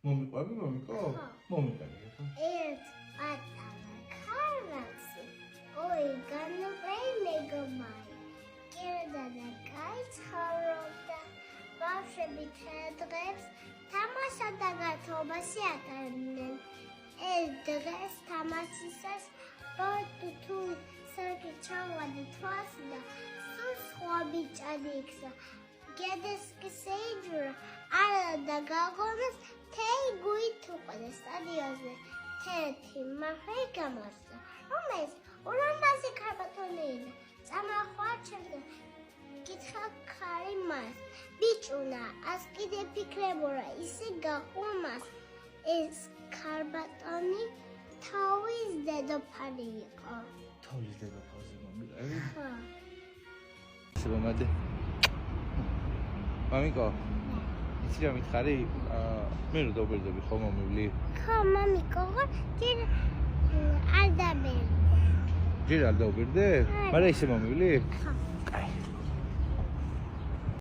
მომიყვები, მომიკო? მომიყევი. ერთ პატარა ქარვასი, ოიგანური მეგობარი, კირდა და კაი ცხოვრობდა. ბავშვები დღეს თამაშობდა და გათხოვებაში ატარებდნენ. ეს დღეს თამაშისას ბორტი თუ სარკი ჩავადა თვალს და სულ სხვა ბიჭადი იქცა. გედეს კი შეიჯურა, არა და გაღონეს თეი გույთ უყდა სტადიონზე. თერთი მახვი გამოსდა, რომელიც ულამაზი ქარბატონი იყო. წამახვარჩევდა კითხა ხარი მას. ბიჭუნა, ას კიდე ფიქრებურა, ისე გაყვამას. ეს ქარბატონი თავის დედოფალი იყო. თავის დედოფალზე მომიყევი? ხო. შემომადე. მამიკო, იცი რა მითხარი? მე რო დავბერძები ხო მომივლი? ხო, მამიკო, ჯერ არ დაბერძე. ჯერ არ დავბერძე? მაგრამ ისე მომივლი? ხო.